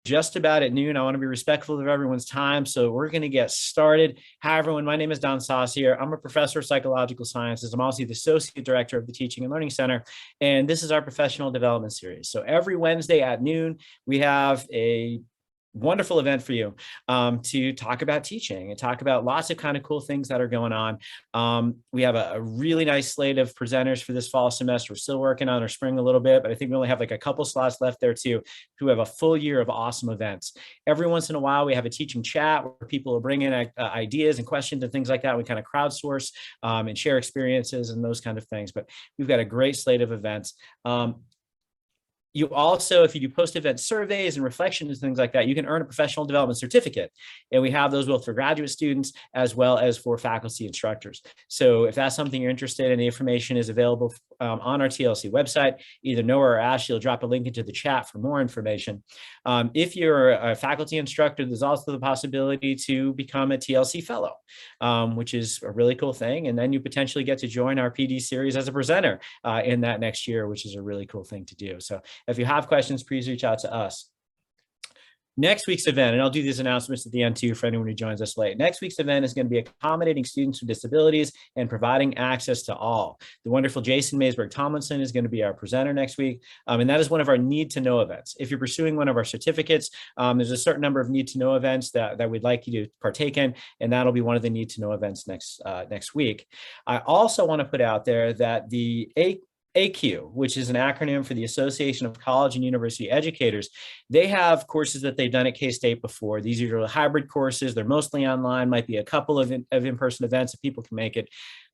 just about at noon. I want to be respectful of everyone's time, so we're going to get started. Hi, everyone. My name is Don Saucier. I'm a professor of psychological sciences. I'm also the associate director of the Teaching and Learning Center, and this is our professional development series. So every Wednesday at noon, we have a wonderful event for you to talk about teaching and talk about lots of kind of cool things that are going on. We have a really nice slate of presenters for this fall semester. We're still working on our spring a little bit, but I think we only have like a couple slots left there too. We have a full year of awesome events. Every once in a while, we have a teaching chat where people will bring in ideas and questions and things like that. We kind of crowdsource and share experiences and those kind of things, but we've got a great slate of events. You also, if you do post-event surveys and reflections and things like that, you can earn a professional development certificate. And we have those both for graduate students as well as for faculty instructors. So if that's something you're interested in, the information is available on our TLC website. Either Noah or Ashley will drop a link into the chat for more information. If you're a faculty instructor, there's also the possibility to become a TLC fellow, which is a really cool thing. And then you potentially get to join our PD series as a presenter in that next year, which is a really cool thing to do. So if you have questions, please reach out to us. Next week's event, and I'll do these announcements at the end too for anyone who joins us late. Next week's event is going to be accommodating students with disabilities and providing access to all. The wonderful Jason Maysberg Tomlinson is going to be our presenter next week. And that is one of our need to know events. If you're pursuing one of our certificates, there's a certain number of need to know events that we'd like you to partake in, and that'll be one of the need to know events next week. I also want to put out there that the AQ, which is an acronym for the Association of College and University Educators, they have courses that they've done at K-State before. These are hybrid courses. They're mostly online, might be a couple of in-person events if people can make it.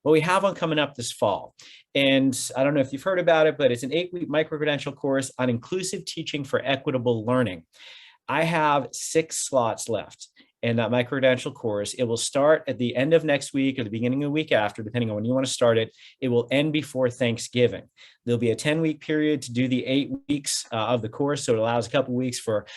But we have one coming up this fall. And I don't know if you've heard about it, but it's an 8-week micro-credential course on inclusive teaching for equitable learning. I have 6 slots left in that micro-credential course. It will start at the end of next week or the beginning of the week after, depending on when you want to start it. It will end before Thanksgiving. There'll be a 10-week period to do the 8 weeks of the course. So it allows a couple weeks for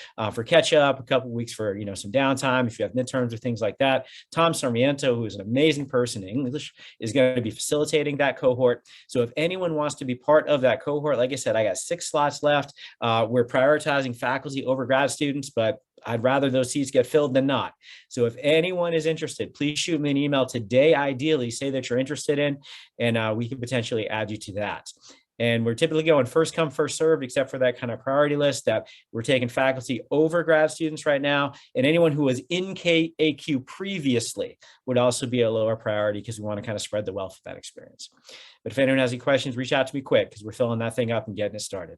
catch up, a couple weeks for some downtime if you have midterms or things like that. Tom Sarmiento, who is an amazing person in English, is going to be facilitating that cohort. So if anyone wants to be part of that cohort, like I said, I got 6 slots left. We're prioritizing faculty over grad students, but I'd rather those seats get filled than not. So if anyone is interested, please shoot me an email today, ideally, say that you're interested in, and we can potentially add you to that. And we're typically going first come, first served, except for that kind of priority list that we're taking faculty over grad students right now. And anyone who was in KAQ previously would also be a lower priority because we want to kind of spread the wealth of that experience. But if anyone has any questions, reach out to me quick because we're filling that thing up and getting it started.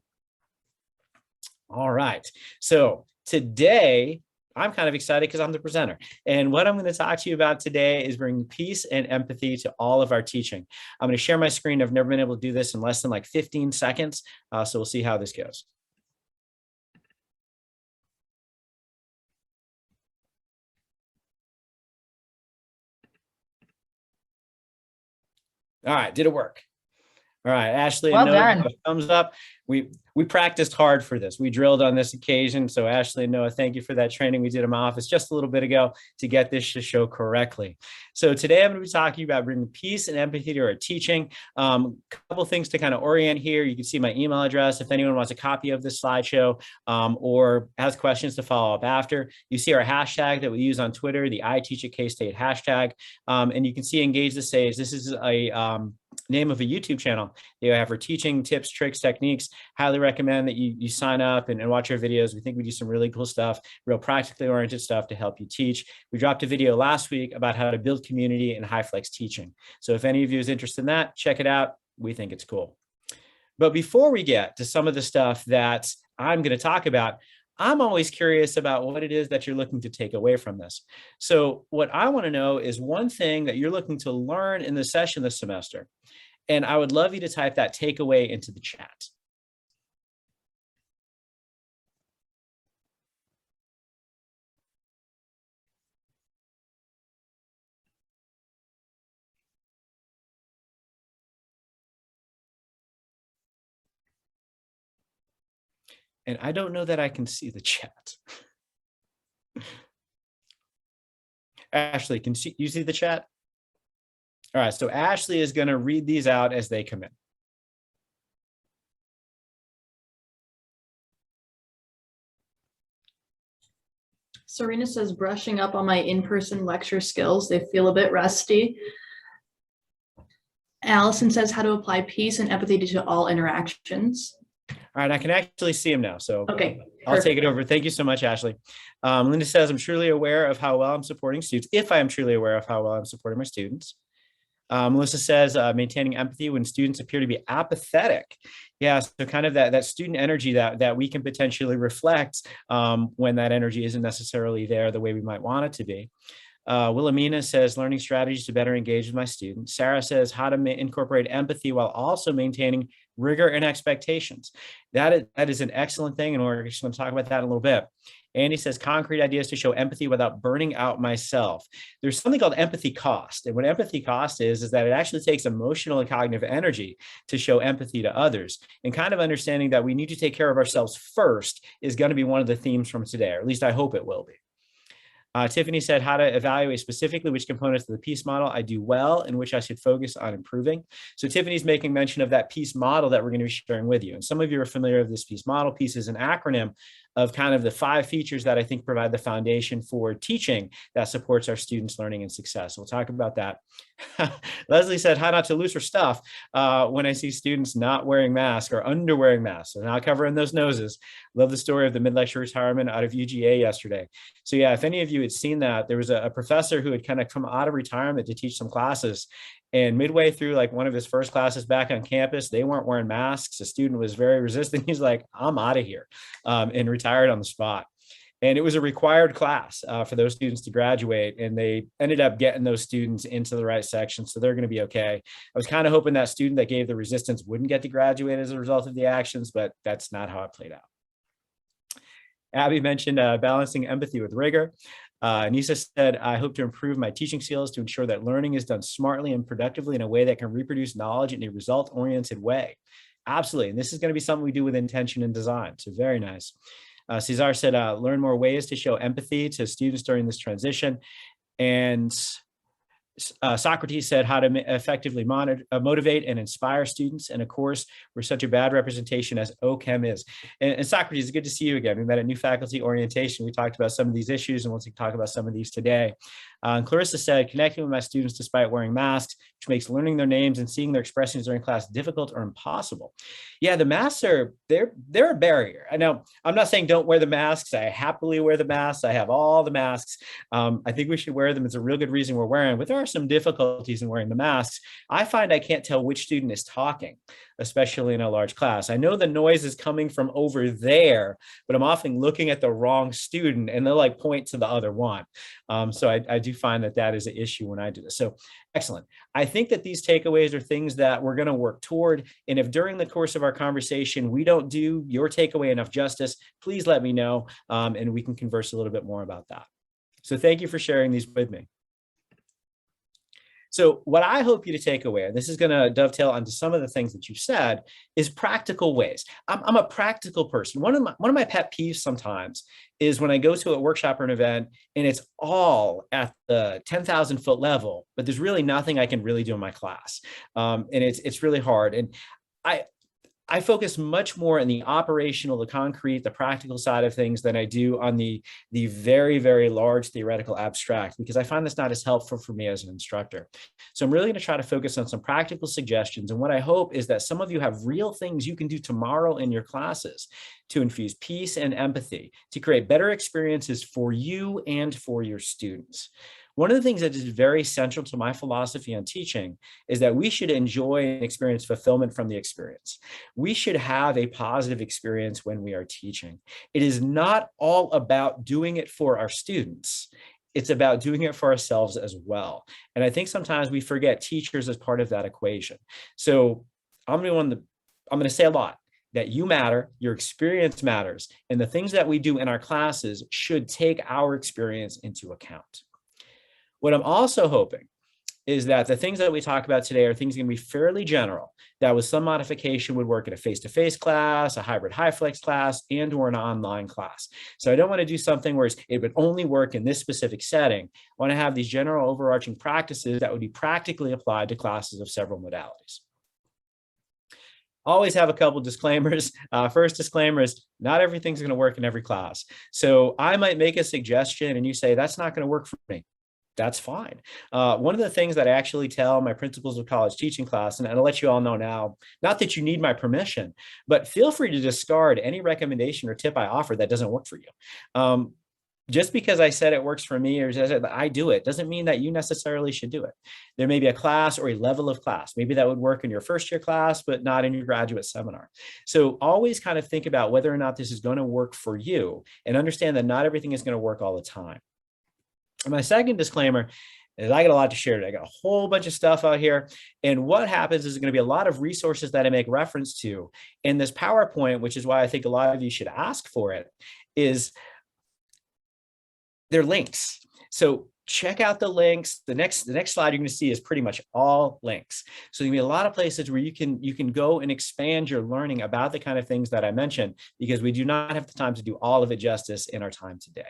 All right. So today, I'm kind of excited because I'm the presenter. And what I'm going to talk to you about today is bringing peace and empathy to all of our teaching. I'm going to share my screen. I've never been able to do this in less than like 15 seconds. So we'll see how this goes. All right, did it work? All right, Ashley, well done. Thumbs up. We practiced hard for this. We drilled on this occasion. So Ashley and Noah, thank you for that training we did in my office just a little bit ago to get this to show correctly. So today I'm going to be talking about bringing peace and empathy to our teaching. A couple things to kind of orient here. You can see my email address if anyone wants a copy of this slideshow or has questions to follow up after. You see our hashtag that we use on Twitter, the #ITeachAtKState hashtag. And you can see Engage the Sage. This is a name of a YouTube channel they have for teaching tips, tricks, techniques. Highly recommend that you sign up and watch our videos. We think we do some really cool stuff, real practically oriented stuff to help you teach. We dropped a video last week about how to build community in high flex teaching. So if any of you is interested in that, check it out. We think it's cool. But before we get to some of the stuff that I'm going to talk about, I'm always curious about what it is that you're looking to take away from this. So what I want to know is one thing that you're looking to learn in the session this semester. And I would love you to type that takeaway into the chat. And I don't know that I can see the chat. Ashley, can you see the chat? All right, so Ashley is going to read these out as they come in. Serena says brushing up on my in-person lecture skills. They feel a bit rusty. Allison says how to apply peace and empathy to all interactions. All right, I can actually see him now, so Okay, I'll take it over. Thank you so much, Ashley. Linda says, I'm truly aware of how well I'm supporting students, if I am truly aware of how well I'm supporting my students. Melissa says, maintaining empathy when students appear to be apathetic. Yeah, so kind of that student energy that we can potentially reflect when that energy isn't necessarily there the way we might want it to be. Wilhelmina says, learning strategies to better engage with my students. Sarah says, how to incorporate empathy while also maintaining rigor and expectations. That is an excellent thing, and we're just going to talk about that in a little bit. Andy says, concrete ideas to show empathy without burning out myself. There's something called empathy cost. And what empathy cost is that it actually takes emotional and cognitive energy to show empathy to others. And kind of understanding that we need to take care of ourselves first is going to be one of the themes from today, or at least I hope it will be. Tiffany said how to evaluate specifically which components of the peace model I do well and which I should focus on improving. So Tiffany's making mention of that peace model that we're going to be sharing with you. And some of you are familiar with this peace model. Peace is an acronym of kind of the 5 features that I think provide the foundation for teaching that supports our students' learning and success. We'll talk about that. Leslie said how not to lose her stuff when I see students not wearing masks or under-wearing masks. So not covering those noses. Love the story of the mid-lecture retirement out of UGA yesterday. So yeah, if any of you had seen that, there was a professor who had kind of come out of retirement to teach some classes. And midway through like one of his first classes back on campus, they weren't wearing masks. The student was very resistant. He's like, I'm out of here, and retired on the spot. And it was a required class for those students to graduate. And they ended up getting those students into the right section. So they're going to be okay. I was kind of hoping that student that gave the resistance wouldn't get to graduate as a result of the actions, but that's not how it played out. Abby mentioned balancing empathy with rigor. Nisa said, I hope to improve my teaching skills to ensure that learning is done smartly and productively in a way that can reproduce knowledge in a result-oriented way. Absolutely. And this is going to be something we do with intention and design. So very nice. Cesar said, learn more ways to show empathy to students during this transition. And Socrates said how to effectively motivate and inspire students. And of course, we're such a bad representation as OChem is. And Socrates, it's good to see you again. We met at New Faculty Orientation. We talked about some of these issues, and we'll talk about some of these today. And Clarissa said, connecting with my students despite wearing masks, which makes learning their names and seeing their expressions during class difficult or impossible. Yeah, the masks they're a barrier. I know I'm not saying don't wear the masks. I happily wear the masks. I have all the masks. I think we should wear them. It's a real good reason we're wearing, but there are some difficulties in wearing the masks. I find I can't tell which student is talking, especially in a large class. I know the noise is coming from over there, but I'm often looking at the wrong student and they'll like point to the other one. So I do find that is an issue when I do this. So excellent. I think that these takeaways are things that we're going to work toward. And if during the course of our conversation, we don't do your takeaway enough justice, please let me know and we can converse a little bit more about that. So thank you for sharing these with me. So what I hope you to take away, and this is going to dovetail onto some of the things that you said, is practical ways. I'm a practical person. One of my pet peeves sometimes is when I go to a workshop or an event and it's all at the 10,000 foot level, but there's really nothing I can really do in my class. And it's really hard. And I focus much more on the operational, the concrete, the practical side of things than I do on the very, very large theoretical abstract, because I find this not as helpful for me as an instructor. So I'm really going to try to focus on some practical suggestions. And what I hope is that some of you have real things you can do tomorrow in your classes to infuse peace and empathy, to create better experiences for you and for your students. One of the things that is very central to my philosophy on teaching is that we should enjoy and experience fulfillment from the experience. We should have a positive experience when we are teaching. It is not all about doing it for our students. It's about doing it for ourselves as well. And I think sometimes we forget teachers as part of that equation. So I'm going to say a lot. That you matter, your experience matters, and the things that we do in our classes should take our experience into account. What I'm also hoping is that the things that we talk about today are things going to be fairly general, that with some modification would work in a face-to-face class, a hybrid high-flex class, and or an online class. So I don't want to do something where it would only work in this specific setting. I want to have these general overarching practices that would be practically applied to classes of several modalities. always have a couple disclaimers. First disclaimer is not everything's going to work in every class. So I might make a suggestion and you say, that's not going to work for me. That's fine. One of the things that I actually tell my principals of college teaching class, and I'll let you all know now, not that you need my permission, but feel free to discard any recommendation or tip I offer that doesn't work for you. Just because I said it works for me or I do it doesn't mean that you necessarily should do it. There may be a class or a level of class. Maybe that would work in your first year class, but not in your graduate seminar. So always kind of think about whether or not this is going to work for you and understand that not everything is going to work all the time. And my second disclaimer is I got a lot to share today. I got a whole bunch of stuff out here. And what happens is going to be a lot of resources that I make reference to in this PowerPoint, which is why I think a lot of you should ask for it, is they're links. So check out the links. The next slide you're going to see is pretty much all links. So there's going to be a lot of places where you can go and expand your learning about the kind of things that I mentioned, because we do not have the time to do all of it justice in our time today.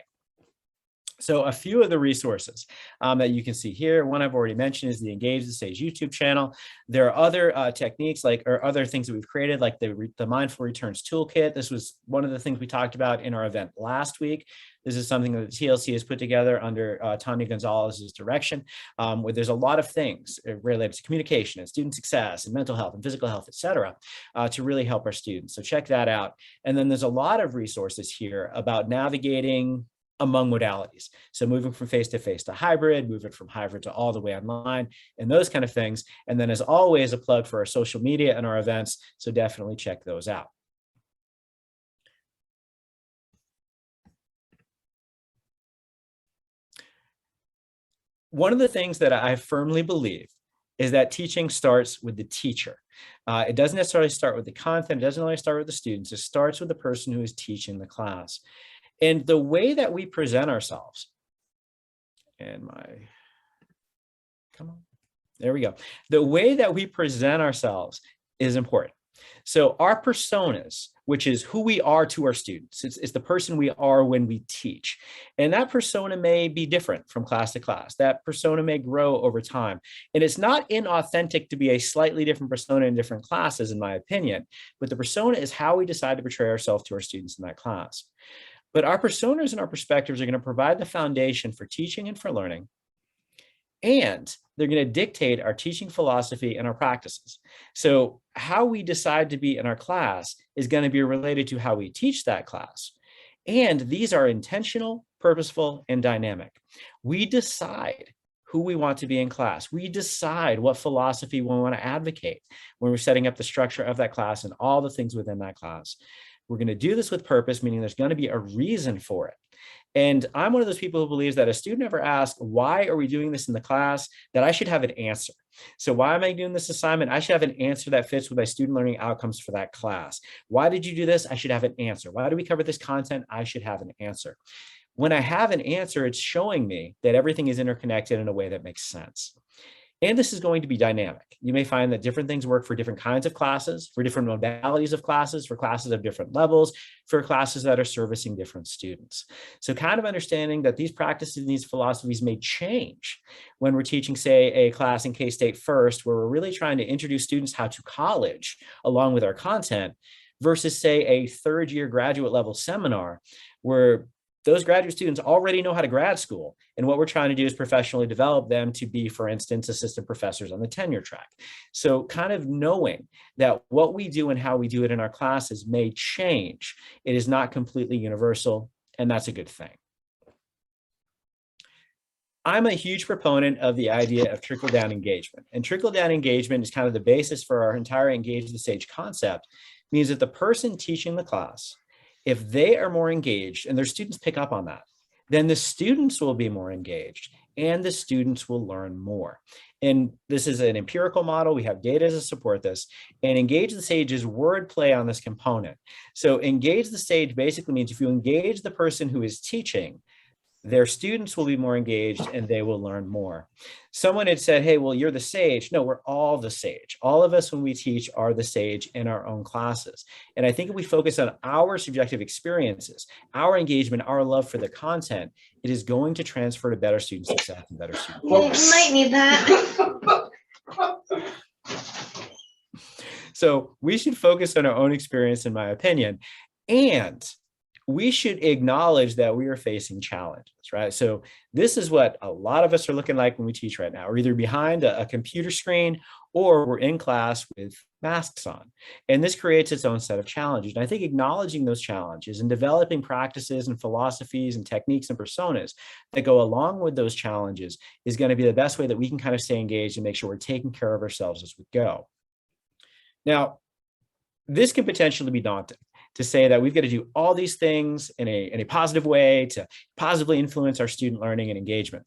So a few of the resources that you can see here, one I've already mentioned is the Engage the Sage YouTube channel. There are other techniques or other things that we've created, like the Mindful Returns Toolkit. This was one of the things we talked about in our event last week. This is something that the TLC has put together under Tanya Gonzalez's direction, where there's a lot of things related to communication and student success and mental health and physical health, et cetera, to really help our students. So check that out. And then there's a lot of resources here about navigating among modalities. So moving from face-to-face to hybrid, moving from hybrid to all the way online, and those kind of things. And then as always, a plug for our social media and our events. So definitely check those out. One of the things that I firmly believe is that teaching starts with the teacher. It doesn't necessarily start with the content. It doesn't only start with the students. It starts with the person who is teaching the class. And the way that we present ourselves, come on, there we go. The way that we present ourselves is important. So our personas, which is who we are to our students, it's the person we are when we teach. And that persona may be different from class to class. That persona may grow over time. And it's not inauthentic to be a slightly different persona in different classes, in my opinion. But the persona is how we decide to portray ourselves to our students in that class. But our personas and our perspectives are going to provide the foundation for teaching and for learning. And they're going to dictate our teaching philosophy and our practices. So how we decide to be in our class is going to be related to how we teach that class. And these are intentional, purposeful, and dynamic. We decide who we want to be in class. We decide what philosophy we want to advocate when we're setting up the structure of that class and all the things within that class. We're going to do this with purpose, meaning there's going to be a reason for it. And I'm one of those people who believes that a student ever asks, why are we doing this in the class, that I should have an answer. So why am I doing this assignment? I should have an answer that fits with my student learning outcomes for that class. Why did you do this? I should have an answer. Why do we cover this content? I should have an answer. When I have an answer, it's showing me that everything is interconnected in a way that makes sense. And this is going to be dynamic. You may find that different things work for different kinds of classes, for different modalities of classes, for classes of different levels, for classes that are servicing different students. So kind of understanding that these practices and these philosophies may change when we're teaching, say, a class in K-State First, where we're really trying to introduce students how to college along with our content, versus, say, a third-year graduate level seminar, where those graduate students already know how to grad school. And what we're trying to do is professionally develop them to be, for instance, assistant professors on the tenure track. So kind of knowing that what we do and how we do it in our classes may change. It is not completely universal, and that's a good thing. I'm a huge proponent of the idea of trickle-down engagement. And trickle-down engagement is kind of the basis for our entire Engage the Sage concept. It means that the person teaching the class, if they are more engaged, and their students pick up on that, then the students will be more engaged and the students will learn more. And this is an empirical model. We have data to support this. And Engage the Sage is wordplay on this component. So Engage the Sage basically means if you engage the person who is teaching, their students will be more engaged and they will learn more. Someone had said, hey, well, you're the sage. No, we're all the sage. All of us, when we teach, are the sage in our own classes. And I think if we focus on our subjective experiences, our engagement, our love for the content, it is going to transfer to better student success and better student. You might need that. So we should focus on our own experience, in my opinion. And we should acknowledge that we are facing challenges, right? So this is what a lot of us are looking like when we teach right now. We're either behind a computer screen or we're in class with masks on. And this creates its own set of challenges. And I think acknowledging those challenges and developing practices and philosophies and techniques and personas that go along with those challenges is going to be the best way that we can kind of stay engaged and make sure we're taking care of ourselves as we go. Now, this can potentially be daunting, to say that we've got to do all these things in a positive way to positively influence our student learning and engagement.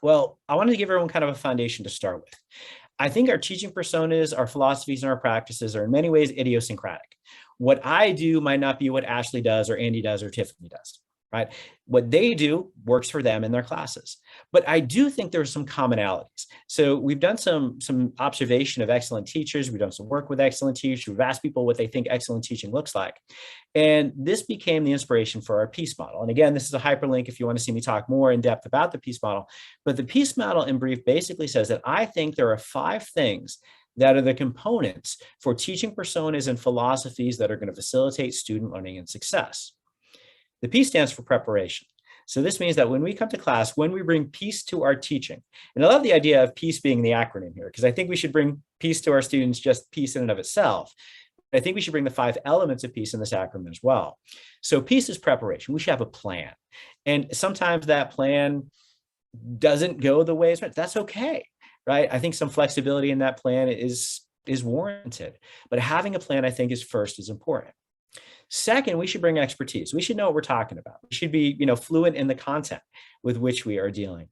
Well, I wanted to give everyone kind of a foundation to start with. I think our teaching personas, our philosophies, and our practices are in many ways idiosyncratic. What I do might not be what Ashley does or Andy does or Tiffany does, right? What they do works for them in their classes. But I do think there are some commonalities. So we've done some observation of excellent teachers. We've done some work with excellent teachers. We've asked people what they think excellent teaching looks like. And this became the inspiration for our PEACE model. And again, this is a hyperlink if you want to see me talk more in depth about the PEACE model. But the PEACE model in brief basically says that I think there are 5 things that are the components for teaching personas and philosophies that are going to facilitate student learning and success. The P stands for preparation. So this means that when we come to class, when we bring peace to our teaching, and I love the idea of peace being the acronym here, because I think we should bring peace to our students, just peace in and of itself. I think we should bring the 5 elements of peace in this acronym as well. So peace is preparation. We should have a plan. And sometimes that plan doesn't go the way it's meant. That's okay, right? I think some flexibility in that plan is warranted. But having a plan, I think, is important. Second, we should bring expertise. We should know what we're talking about. We should be, fluent in the content with which we are dealing.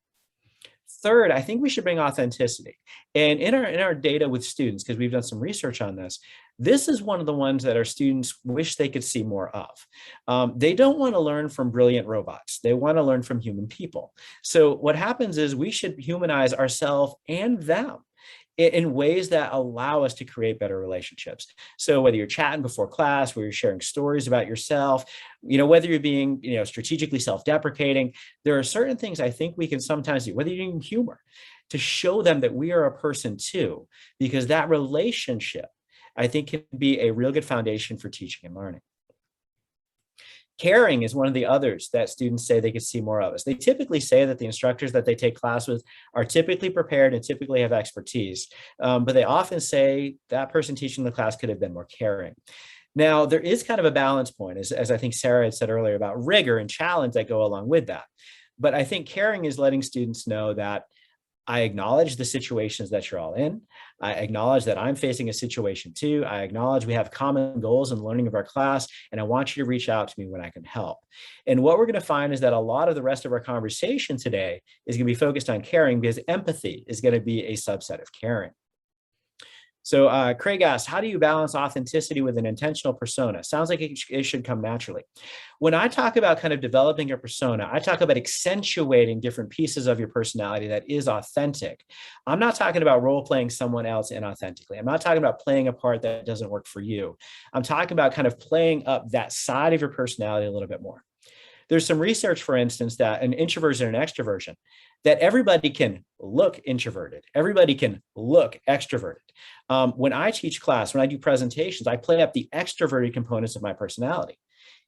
Third, I think we should bring authenticity. And in our data with students, because we've done some research on this, this is one of the ones that our students wish they could see more of. They don't want to learn from brilliant robots. They want to learn from human people. So what happens is we should humanize ourselves and them in ways that allow us to create better relationships. So whether you're chatting before class, where you're sharing stories about yourself, whether you're being, strategically self-deprecating, there are certain things I think we can sometimes do, whether you're using humor, to show them that we are a person too, because that relationship, I think, can be a real good foundation for teaching and learning. Caring is one of the others that students say they could see more of us. They typically say that the instructors that they take class with are typically prepared and typically have expertise, but they often say that person teaching the class could have been more caring. Now, there is kind of a balance point, as I think Sarah had said earlier, about rigor and challenge that go along with that. But I think caring is letting students know that I acknowledge the situations that you're all in. I acknowledge that I'm facing a situation too. I acknowledge we have common goals in learning of our class, and I want you to reach out to me when I can help. And what we're going to find is that a lot of the rest of our conversation today is going to be focused on caring, because empathy is going to be a subset of caring. So Craig asked, how do you balance authenticity with an intentional persona? Sounds like it should come naturally. When I talk about kind of developing a persona, I talk about accentuating different pieces of your personality that is authentic. I'm not talking about role-playing someone else inauthentically. I'm not talking about playing a part that doesn't work for you. I'm talking about kind of playing up that side of your personality a little bit more. There's some research, for instance, that an introversion and an extroversion, that everybody can look introverted. Everybody can look extroverted. When I teach class, when I do presentations, I play up the extroverted components of my personality.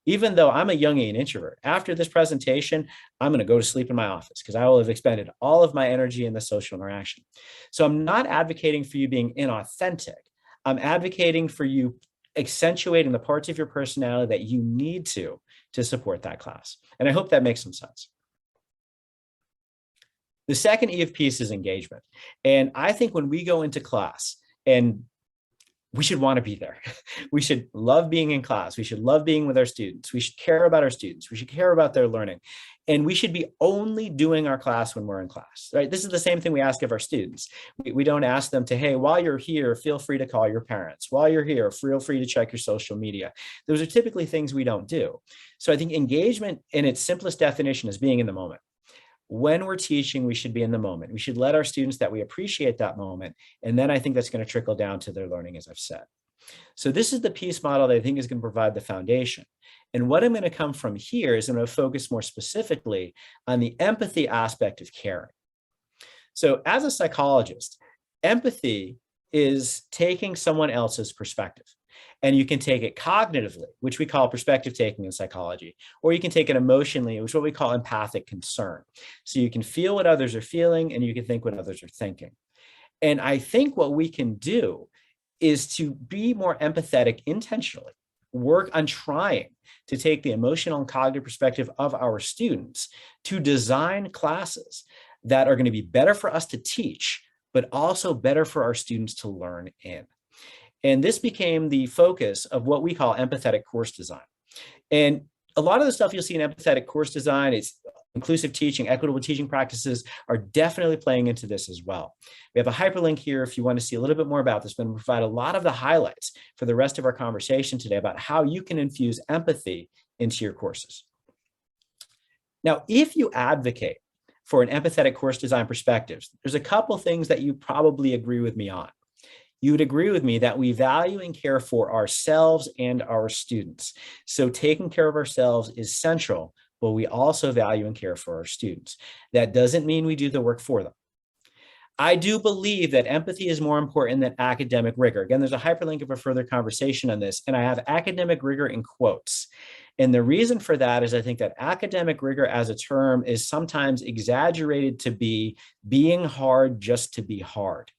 Even though I'm a Jungian introvert, after this presentation, I'm going to go to sleep in my office because I will have expended all of my energy in the social interaction. So I'm not advocating for you being inauthentic. I'm advocating for you accentuating the parts of your personality that you need to support that class. And I hope that makes some sense. The second E of peace is engagement. And I think when we go into class, and we should want to be there. We should love being in class. We should love being with our students. We should care about our students. We should care about their learning. And we should be only doing our class when we're in class, right? This is the same thing we ask of our students. We don't ask them to, hey, while you're here, feel free to call your parents. While you're here, feel free to check your social media. Those are typically things we don't do. So I think engagement in its simplest definition is being in the moment. When we're teaching, we should be in the moment. We should let our students that we appreciate that moment. And then I think that's going to trickle down to their learning, as I've said. So this is the peace model that I think is going to provide the foundation. And what I'm going to come from here is I'm going to focus more specifically on the empathy aspect of caring. So as a psychologist, empathy is taking someone else's perspective. And you can take it cognitively, which we call perspective taking in psychology, or you can take it emotionally, which is what we call empathic concern. So you can feel what others are feeling and you can think what others are thinking. And I think what we can do is to be more empathetic intentionally, work on trying to take the emotional and cognitive perspective of our students to design classes that are going to be better for us to teach, but also better for our students to learn in. And this became the focus of what we call empathetic course design. And a lot of the stuff you'll see in empathetic course design, it's inclusive teaching, equitable teaching practices are definitely playing into this as well. We have a hyperlink here if you want to see a little bit more about this, but we'll provide a lot of the highlights for the rest of our conversation today about how you can infuse empathy into your courses. Now, if you advocate for an empathetic course design perspective, there's a couple things that you probably agree with me on. You would agree with me that we value and care for ourselves and our students. So taking care of ourselves is central, but we also value and care for our students. That doesn't mean we do the work for them. I do believe that empathy is more important than academic rigor. Again, there's a hyperlink of a further conversation on this, and I have academic rigor in quotes. And the reason for that is I think that academic rigor as a term is sometimes exaggerated to be being hard just to be hard.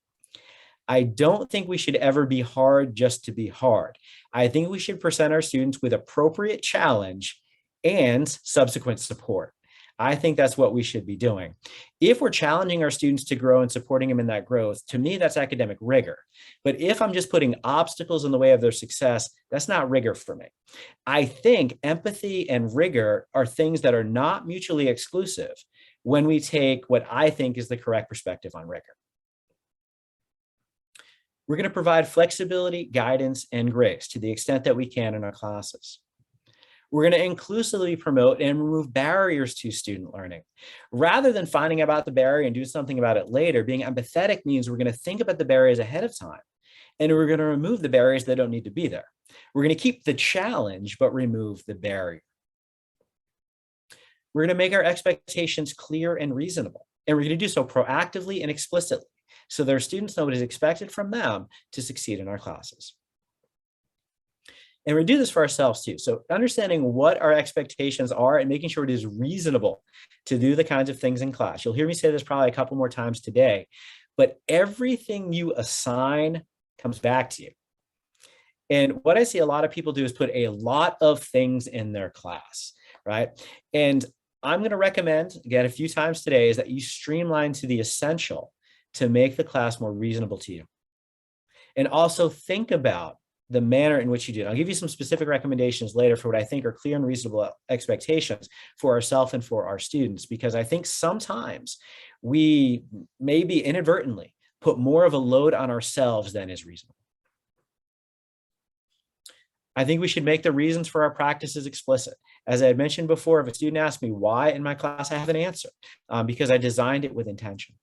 I don't think we should ever be hard just to be hard. I think we should present our students with appropriate challenge and subsequent support. I think that's what we should be doing. If we're challenging our students to grow and supporting them in that growth, to me, that's academic rigor. But if I'm just putting obstacles in the way of their success, that's not rigor for me. I think empathy and rigor are things that are not mutually exclusive when we take what I think is the correct perspective on rigor. We're going to provide flexibility, guidance, and grace to the extent that we can in our classes. We're going to inclusively promote and remove barriers to student learning. Rather than finding out about the barrier and do something about it later, being empathetic means we're going to think about the barriers ahead of time, and we're going to remove the barriers that don't need to be there. We're going to keep the challenge, but remove the barrier. We're going to make our expectations clear and reasonable, and we're going to do so proactively and explicitly, so their students know what is expected from them to succeed in our classes. And we do this for ourselves too. So understanding what our expectations are and making sure it is reasonable to do the kinds of things in class. You'll hear me say this probably a couple more times today, but everything you assign comes back to you. And what I see a lot of people do is put a lot of things in their class, right? And I'm going to recommend, again, a few times today, is that you streamline to the essential to make the class more reasonable to you. And also think about the manner in which you do it. I'll give you some specific recommendations later for what I think are clear and reasonable expectations for ourselves and for our students, because I think sometimes we maybe inadvertently put more of a load on ourselves than is reasonable. I think we should make the reasons for our practices explicit. As I had mentioned before, if a student asks me why in my class, I have an answer because I designed it with intention.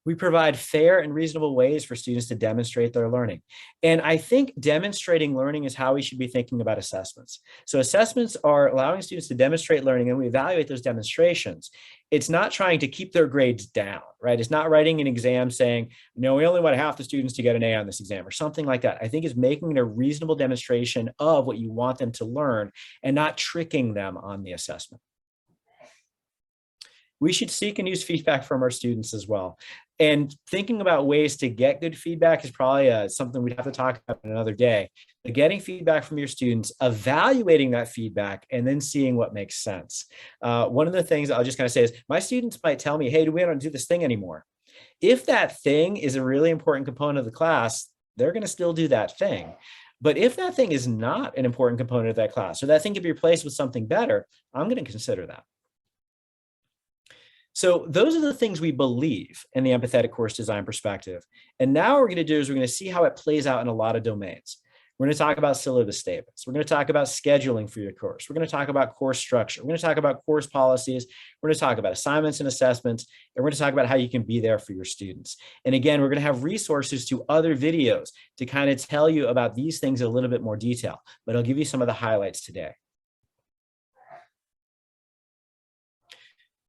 We provide fair and reasonable ways for students to demonstrate their learning. And I think demonstrating learning is how we should be thinking about assessments. So assessments are allowing students to demonstrate learning, and we evaluate those demonstrations. It's not trying to keep their grades down, right? It's not writing an exam saying, no, we only want half the students to get an A on this exam or something like that. I think it's making it a reasonable demonstration of what you want them to learn and not tricking them on the assessment. We should seek and use feedback from our students as well. And thinking about ways to get good feedback is probably something we'd have to talk about another day. But getting feedback from your students, evaluating that feedback, and then seeing what makes sense. One of the things I'll just kind of say is my students might tell me, hey, we don't do this thing anymore. If that thing is a really important component of the class, they're going to still do that thing. But if that thing is not an important component of that class, or that thing could be replaced with something better, I'm going to consider that. So those are the things we believe in the empathetic course design perspective. And now what we're going to do is we're going to see how it plays out in a lot of domains. We're going to talk about syllabus statements. We're going to talk about scheduling for your course. We're going to talk about course structure. We're going to talk about course policies. We're going to talk about assignments and assessments. And we're going to talk about how you can be there for your students. And again, we're going to have resources to other videos to kind of tell you about these things in a little bit more detail. But I'll give you some of the highlights today.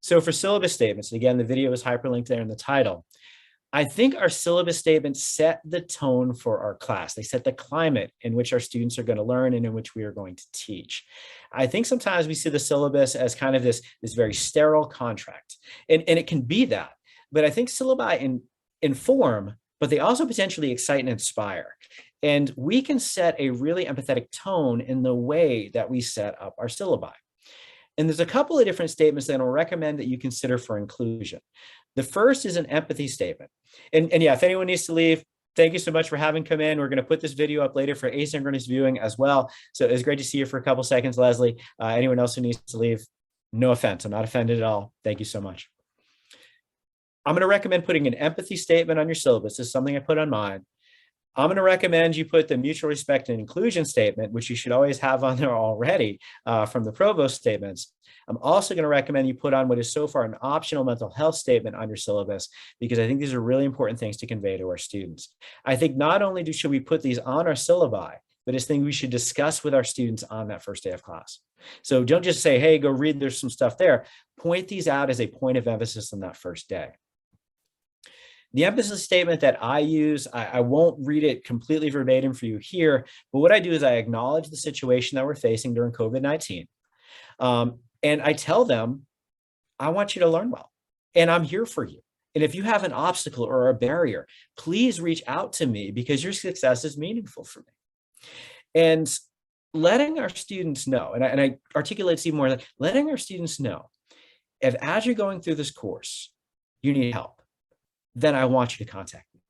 So for syllabus statements, again, the video is hyperlinked there in the title. I think our syllabus statements set the tone for our class. They set the climate in which our students are going to learn and in which we are going to teach. I think sometimes we see the syllabus as kind of this very sterile contract, and it can be that. But I think syllabi inform, but they also potentially excite and inspire. And we can set a really empathetic tone in the way that we set up our syllabi. And there's a couple of different statements that I'll recommend that you consider for inclusion. The first is an empathy statement. And yeah, if anyone needs to leave, thank you so much for having come in. We're going to put this video up later for asynchronous viewing as well. So it was great to see you for a couple seconds, Leslie. Anyone else who needs to leave, no offense. I'm not offended at all. Thank you so much. I'm going to recommend putting an empathy statement on your syllabus. This is something I put on mine. I'm going to recommend you put the mutual respect and inclusion statement, which you should always have on there already from the provost statements. I'm also going to recommend you put on what is so far an optional mental health statement on your syllabus, because I think these are really important things to convey to our students. I think not only should we put these on our syllabi, but it's things we should discuss with our students on that first day of class. So don't just say, hey, go read, there's some stuff there. Point these out as a point of emphasis on that first day. The emphasis statement that I use, I won't read it completely verbatim for you here, but what I do is I acknowledge the situation that we're facing during COVID-19. And I tell them, I want you to learn well, and I'm here for you. And if you have an obstacle or a barrier, please reach out to me because your success is meaningful for me. And letting our students know, and I articulate this even more, letting our students know, if as you're going through this course, you need help, then I want you to contact me.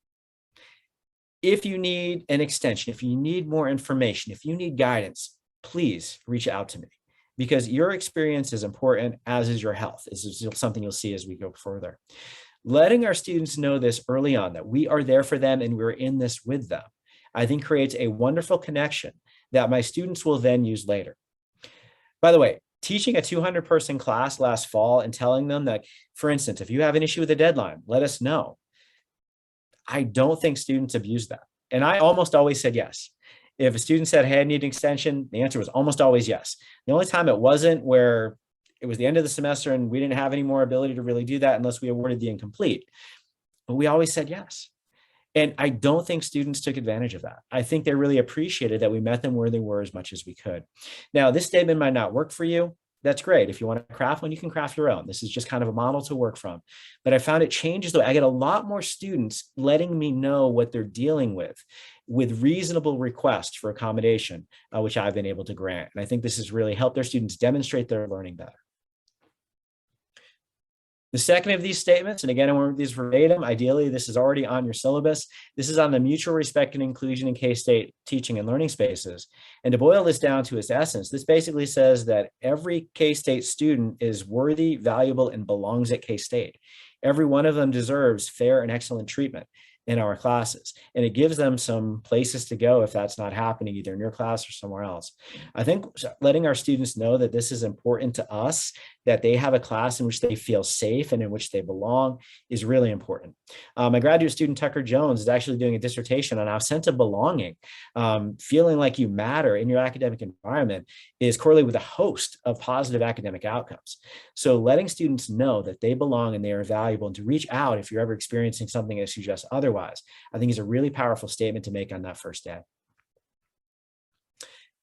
If you need an extension, if you need more information, if you need guidance, please reach out to me, because your experience is important, as is your health. This is something you'll see as we go further. Letting our students know this early on, that we are there for them and we're in this with them, I think creates a wonderful connection that my students will then use later. By the way, teaching a 200-person class last fall and telling them that, for instance, if you have an issue with a deadline, let us know. I don't think students have used that. And I almost always said yes. If a student said, hey, I need an extension, the answer was almost always yes. The only time it wasn't where it was the end of the semester and we didn't have any more ability to really do that unless we awarded the incomplete. But we always said yes. And I don't think students took advantage of that. I think they really appreciated that we met them where they were as much as we could. Now, this statement might not work for you. That's great. If you want to craft one, you can craft your own. This is just kind of a model to work from. But I found it changes, though. I get a lot more students letting me know what they're dealing with reasonable requests for accommodation, which I've been able to grant. And I think this has really helped their students demonstrate their learning better. The second of these statements, and again, I won't read these verbatim, ideally, this is already on your syllabus. This is on the mutual respect and inclusion in K-State teaching and learning spaces. And to boil this down to its essence, this basically says that every K-State student is worthy, valuable, and belongs at K-State. Every one of them deserves fair and excellent treatment in our classes. And it gives them some places to go if that's not happening either in your class or somewhere else. I think letting our students know that this is important to us, that they have a class in which they feel safe and in which they belong, is really important. My graduate student, Tucker Jones, is actually doing a dissertation on how sense of belonging, feeling like you matter in your academic environment, is correlated with a host of positive academic outcomes. So letting students know that they belong and they are valuable, and to reach out if you're ever experiencing something that suggests otherwise, I think is a really powerful statement to make on that first day.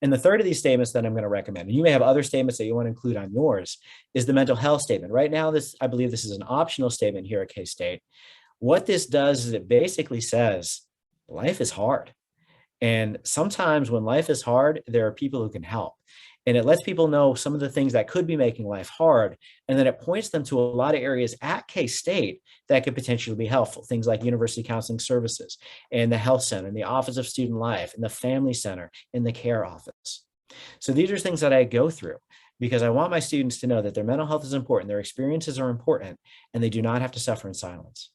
And the third of these statements that I'm going to recommend, and you may have other statements that you want to include on yours, is the mental health statement. Right now, I believe this is an optional statement here at K-State. What this does is it basically says, life is hard. And sometimes when life is hard, there are people who can help. And it lets people know some of the things that could be making life hard. And then it points them to a lot of areas at K-State that could potentially be helpful. Things like University Counseling Services and the Health Center and the Office of Student Life and the Family Center and the Care Office. So these are things that I go through because I want my students to know that their mental health is important, their experiences are important, and they do not have to suffer in silence.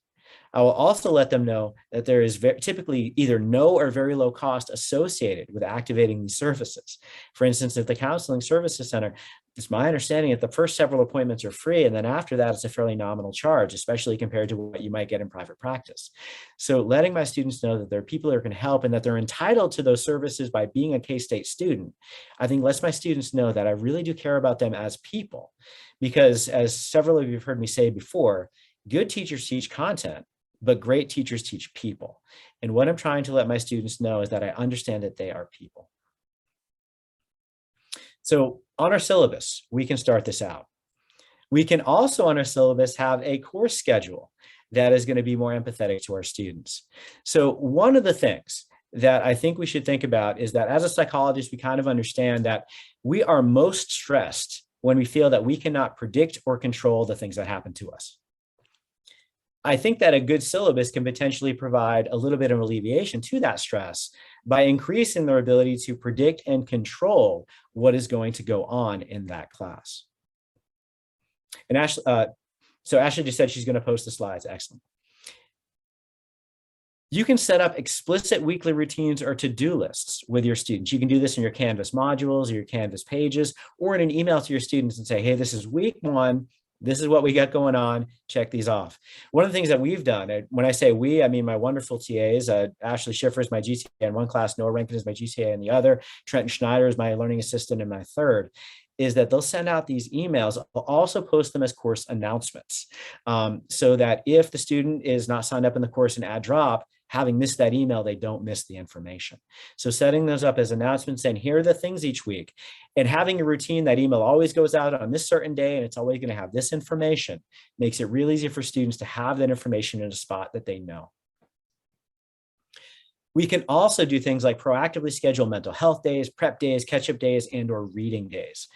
I will also let them know that there is typically either no or very low cost associated with activating these services. For instance, at the Counseling Services Center, it's my understanding that the first several appointments are free, and then after that, it's a fairly nominal charge, especially compared to what you might get in private practice. So letting my students know that there are people who can help and that they're entitled to those services by being a K-State student, I think lets my students know that I really do care about them as people. Because as several of you have heard me say before, good teachers teach content, but great teachers teach people. And what I'm trying to let my students know is that I understand that they are people. So on our syllabus, we can start this out. We can also on our syllabus have a course schedule that is going to be more empathetic to our students. So one of the things that I think we should think about is that as a psychologist, we kind of understand that we are most stressed when we feel that we cannot predict or control the things that happen to us. I think that a good syllabus can potentially provide a little bit of alleviation to that stress by increasing their ability to predict and control what is going to go on in that class. And Ashley just said she's going to post the slides. Excellent. You can set up explicit weekly routines or to-do lists with your students. You can do this in your Canvas modules or your Canvas pages, or in an email to your students and say, hey, this is week 1. This is what we got going on. Check these off. One of the things that we've done, and when I say we, I mean my wonderful TAs, Ashley Schiffer is my GTA in one class, Noah Rankin is my GTA in the other, Trenton Schneider is my learning assistant in my third, is that they'll send out these emails. They'll also post them as course announcements, so that if the student is not signed up in the course and add drop, having missed that email, they don't miss the information. So setting those up as announcements, saying here are the things each week, and having a routine that email always goes out on this certain day and it's always going to have this information makes it real easy for students to have that information in a spot that they know. We can also do things like proactively schedule mental health days, prep days, catch-up days, and or reading days.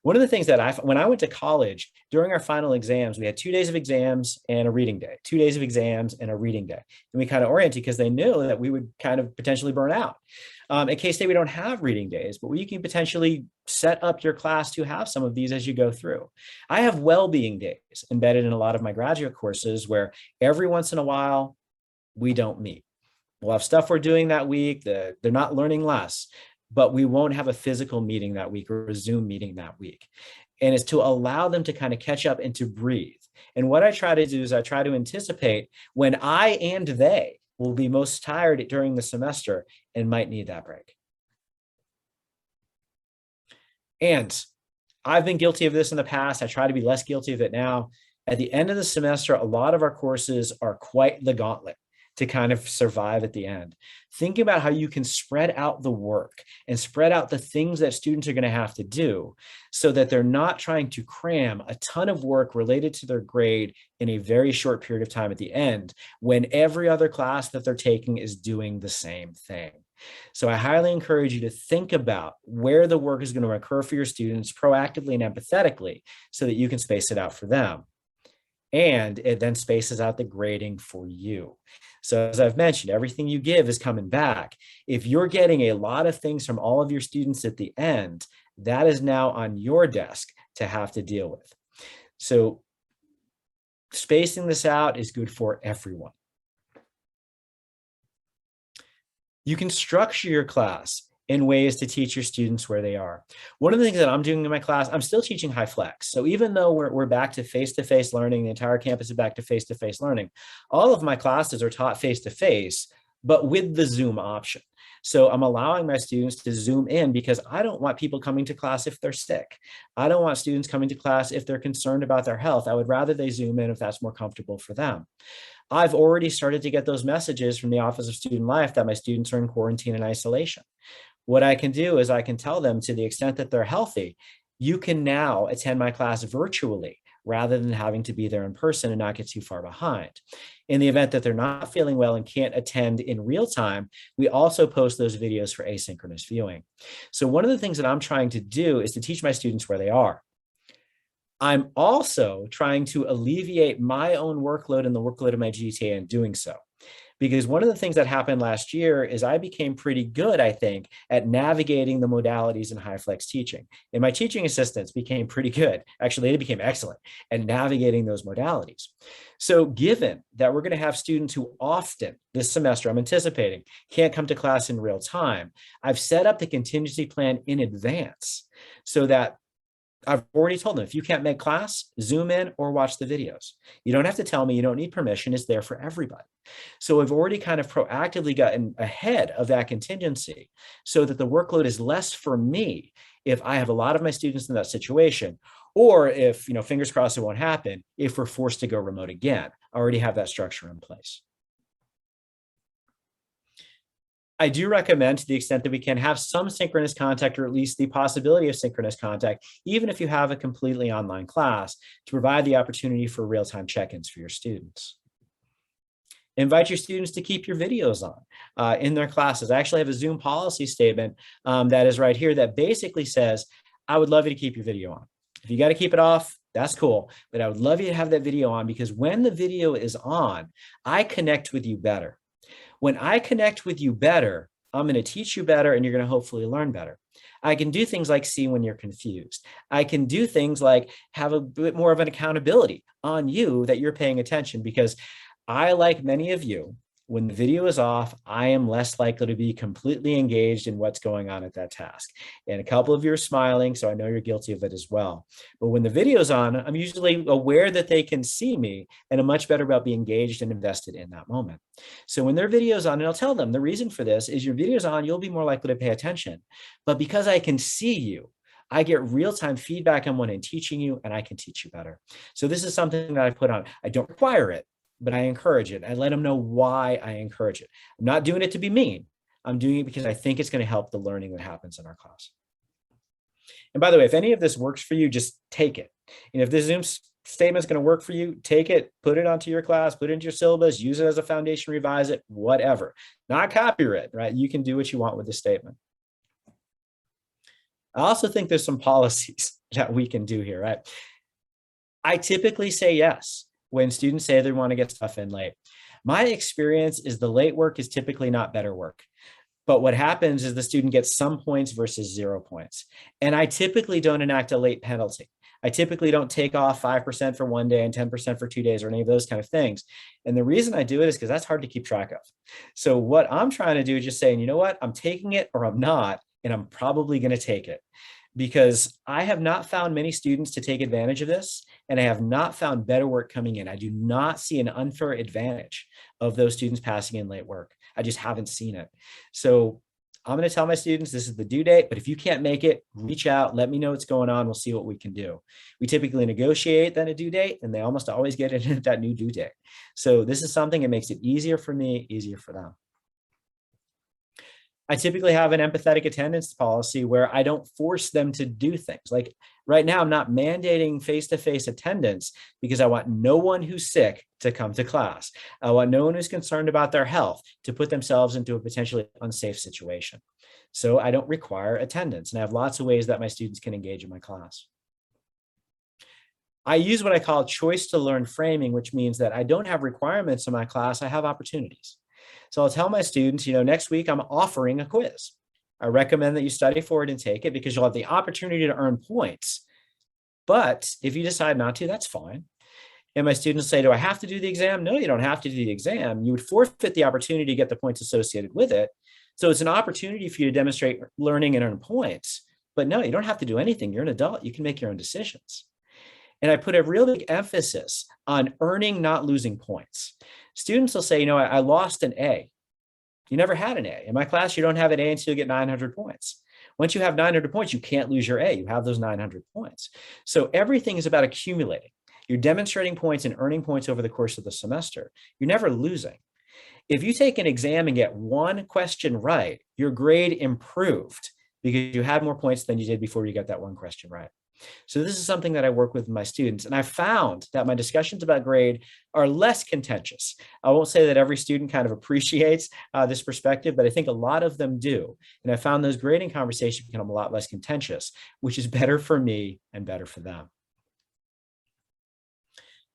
One of the things that when I went to college, during our final exams, we had 2 days of exams and a reading day, 2 days of exams and a reading day. And we kind of oriented because they knew that we would kind of potentially burn out. At K-State, we don't have reading days, but you can potentially set up your class to have some of these as you go through. I have well-being days embedded in a lot of my graduate courses where every once in a while, we don't meet. We'll have stuff we're doing that week. They're not learning less, but we won't have a physical meeting that week or a Zoom meeting that week. And it's to allow them to kind of catch up and to breathe. And what I try to do is I try to anticipate when I and they will be most tired during the semester and might need that break. And I've been guilty of this in the past. I try to be less guilty of it now. At the end of the semester, a lot of our courses are quite the gauntlet to kind of survive at the end. Think about how you can spread out the work and spread out the things that students are going to have to do so that they're not trying to cram a ton of work related to their grade in a very short period of time at the end when every other class that they're taking is doing the same thing. So I highly encourage you to think about where the work is going to occur for your students proactively and empathetically so that you can space it out for them. And it then spaces out the grading for you. So as I've mentioned, everything you give is coming back. If you're getting a lot of things from all of your students at the end, that is now on your desk to have to deal with. So spacing this out is good for everyone. You can structure your class in ways to teach your students where they are. One of the things that I'm doing in my class, I'm still teaching high flex. So even though we're back to face-to-face learning, the entire campus is back to face-to-face learning, all of my classes are taught face-to-face, but with the Zoom option. So I'm allowing my students to Zoom in because I don't want people coming to class if they're sick. I don't want students coming to class if they're concerned about their health. I would rather they Zoom in if that's more comfortable for them. I've already started to get those messages from the Office of Student Life that my students are in quarantine and isolation. What I can do is I can tell them, to the extent that they're healthy, you can now attend my class virtually rather than having to be there in person and not get too far behind. In the event that they're not feeling well and can't attend in real time, we also post those videos for asynchronous viewing. So one of the things that I'm trying to do is to teach my students where they are. I'm also trying to alleviate my own workload and the workload of my GTA in doing so. Because one of the things that happened last year is I became pretty good, I think, at navigating the modalities in high flex teaching. And my teaching assistants became pretty good. Actually, they became excellent at navigating those modalities. So given that we're going to have students who often this semester, I'm anticipating, can't come to class in real time, I've set up the contingency plan in advance so that I've already told them, if you can't make class, Zoom in or watch the videos. You don't have to tell me, you don't need permission, it's there for everybody. So I've already kind of proactively gotten ahead of that contingency so that the workload is less for me if I have a lot of my students in that situation, or if, fingers crossed it won't happen, if we're forced to go remote again. I already have that structure in place. I do recommend, to the extent that we can, have some synchronous contact, or at least the possibility of synchronous contact, even if you have a completely online class, to provide the opportunity for real-time check-ins for your students. Invite your students to keep your videos on in their classes. I actually have a Zoom policy statement that is right here that basically says, I would love you to keep your video on. If you got to keep it off, that's cool. But I would love you to have that video on, because when the video is on, I connect with you better. When I connect with you better, I'm going to teach you better, and you're going to hopefully learn better. I can do things like see when you're confused. I can do things like have a bit more of an accountability on you that you're paying attention, because I, like many of you, when the video is off, I am less likely to be completely engaged in what's going on at that task. And a couple of you are smiling, so I know you're guilty of it as well. But when the video is on, I'm usually aware that they can see me, and I'm much better about being engaged and invested in that moment. So when their video is on, and I'll tell them the reason for this is your video is on, you'll be more likely to pay attention. But because I can see you, I get real-time feedback on what I'm teaching you, and I can teach you better. So this is something that I put on. I don't require it, but I encourage it. I let them know why I encourage it. I'm not doing it to be mean. I'm doing it because I think it's going to help the learning that happens in our class. And by the way, if any of this works for you, just take it. And if this Zoom statement is going to work for you, take it, put it onto your class, put it into your syllabus, use it as a foundation, revise it, whatever. Not copyright, right? You can do what you want with the statement. I also think there's some policies that we can do here, right? I typically say yes when students say they want to get stuff in late. My experience is the late work is typically not better work. But what happens is the student gets some points versus 0 points. And I typically don't enact a late penalty. I typically don't take off 5% for one day and 10% for 2 days, or any of those kind of things. And the reason I do it is because that's hard to keep track of. So what I'm trying to do is just saying, you know what, I'm taking it or I'm not, and I'm probably going to take it. Because I have not found many students to take advantage of this, and I have not found better work coming in. I do not see an unfair advantage of those students passing in late work. I just haven't seen it. So I'm going to tell my students this is the due date, but if you can't make it, reach out, let me know what's going on. We'll see what we can do. We typically negotiate then a due date, and they almost always get it at that new due date. So this is something that makes it easier for me, easier for them. I typically have an empathetic attendance policy where I don't force them to do things. Like right now, I'm not mandating face-to-face attendance because I want no one who's sick to come to class. I want no one who's concerned about their health to put themselves into a potentially unsafe situation. So I don't require attendance, and I have lots of ways that my students can engage in my class. I use what I call choice to learn framing, which means that I don't have requirements in my class, I have opportunities. So I'll tell my students, next week I'm offering a quiz. I recommend that you study for it and take it because you'll have the opportunity to earn points. But if you decide not to, that's fine. And my students say, do I have to do the exam? No, you don't have to do the exam. You would forfeit the opportunity to get the points associated with it. So it's an opportunity for you to demonstrate learning and earn points. But no, you don't have to do anything. You're an adult. You can make your own decisions. And I put a real big emphasis on earning, not losing points. Students will say, I lost an A. You never had an A. In my class, you don't have an A until you get 900 points. Once you have 900 points, you can't lose your A. You have those 900 points. So everything is about accumulating. You're demonstrating points and earning points over the course of the semester. You're never losing. If you take an exam and get one question right, your grade improved because you had more points than you did before you got that one question right. So this is something that I work with my students, and I found that my discussions about grade are less contentious. I won't say that every student kind of appreciates this perspective, but I think a lot of them do. And I found those grading conversations become a lot less contentious, which is better for me and better for them.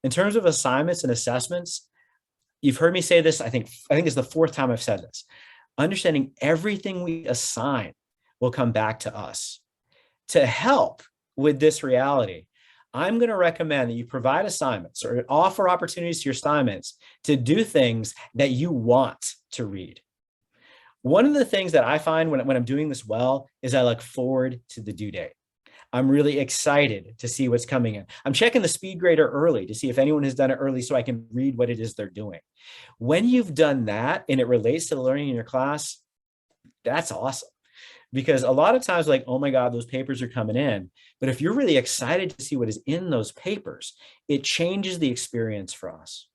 In terms of assignments and assessments, you've heard me say this, I think it's the 4th time I've said this. Understanding everything we assign will come back to us. To help with this reality, I'm going to recommend that you provide assignments or offer opportunities to your assignments to do things that you want to read. One of the things that I find when I'm doing this well is I look forward to the due date. I'm really excited to see what's coming in. I'm checking the speed grader early to see if anyone has done it early so I can read what it is they're doing. When you've done that and it relates to the learning in your class, that's awesome. Because a lot of times, like, oh my God, those papers are coming in. But if you're really excited to see what is in those papers, it changes the experience for us.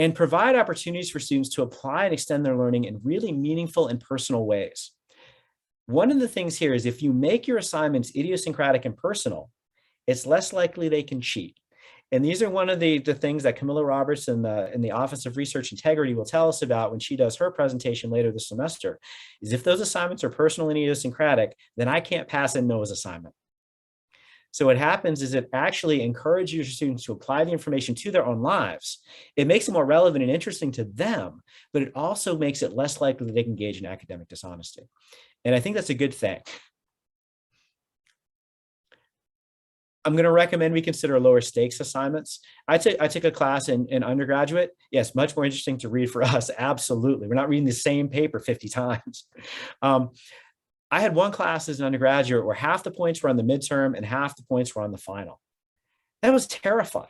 and provide opportunities for students to apply and extend their learning in really meaningful and personal ways. One of the things here is if you make your assignments idiosyncratic and personal, it's less likely they can cheat. And these are one of the things that Camilla Roberts in the Office of Research Integrity will tell us about when she does her presentation later this semester, is if those assignments are personal and idiosyncratic, then I can't pass a Noah's assignment. So what happens is it actually encourages your students to apply the information to their own lives. It makes it more relevant and interesting to them, but it also makes it less likely that they can engage in academic dishonesty. And I think that's a good thing. I'm going to recommend we consider lower stakes assignments. I took a class in undergraduate. Yes, much more interesting to read for us. Absolutely. We're not reading the same paper 50 times. I had one class as an undergraduate where half the points were on the midterm and half the points were on the final. That was terrifying.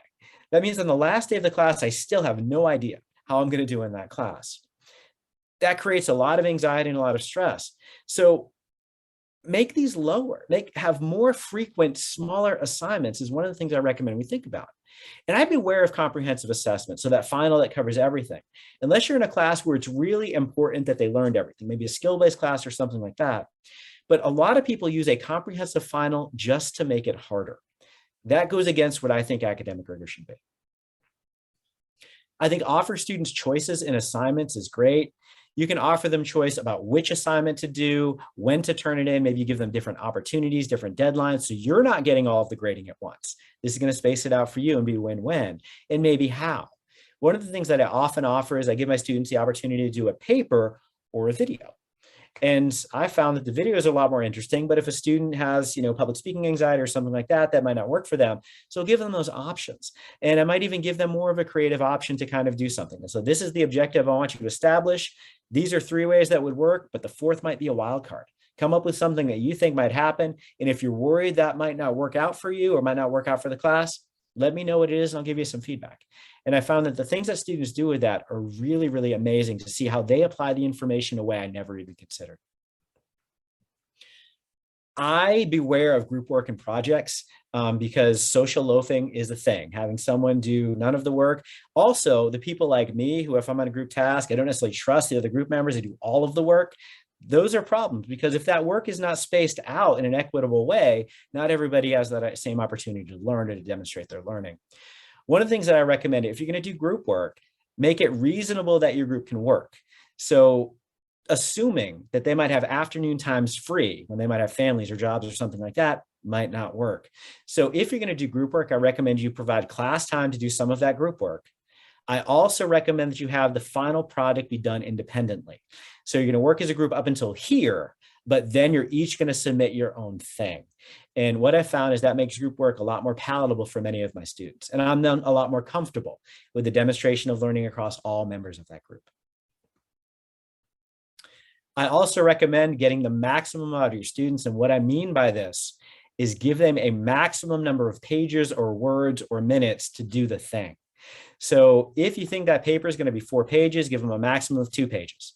That means on the last day of the class, I still have no idea how I'm going to do in that class. That creates a lot of anxiety and a lot of stress. So make these lower, have more frequent, smaller assignments is one of the things I recommend we think about. And I'd be aware of comprehensive assessment, so that final that covers everything. Unless you're in a class where it's really important that they learned everything, maybe a skill-based class or something like that. But a lot of people use a comprehensive final just to make it harder. That goes against what I think academic rigor should be. I think offer students choices in assignments is great. You can offer them choice about which assignment to do, when to turn it in. Maybe you give them different opportunities, different deadlines. So you're not getting all of the grading at once. This is going to space it out for you and be win-win. And maybe how. One of the things that I often offer is I give my students the opportunity to do a paper or a video. And I found that the video is a lot more interesting, but if a student has, public speaking anxiety or something like that, that might not work for them. So give them those options. And I might even give them more of a creative option to kind of do something. And so this is the objective I want you to establish. These are 3 ways that would work, but the 4th might be a wild card. Come up with something that you think might happen. And if you're worried that might not work out for you or might not work out for the class, let me know what it is and I'll give you some feedback. And I found that the things that students do with that are really, really amazing to see how they apply the information in a way I never even considered. I beware of group work and projects because social loafing is a thing, having someone do none of the work. Also, the people like me who, if I'm on a group task, I don't necessarily trust the other group members to do all of the work. Those are problems because if that work is not spaced out in an equitable way, not everybody has that same opportunity to learn or to demonstrate their learning. One of the things that I recommend, if you're going to do group work, make it reasonable that your group can work. So assuming that they might have afternoon times free when they might have families or jobs or something like that might not work. So if you're going to do group work, I recommend you provide class time to do some of that group work. I also recommend that you have the final product be done independently. So you're going to work as a group up until here, but then you're each going to submit your own thing. And what I found is that makes group work a lot more palatable for many of my students. And I'm then a lot more comfortable with the demonstration of learning across all members of that group. I also recommend getting the maximum out of your students. And what I mean by this is give them a maximum number of pages or words or minutes to do the thing. So if you think that paper is going to be 4 pages, give them a maximum of 2 pages.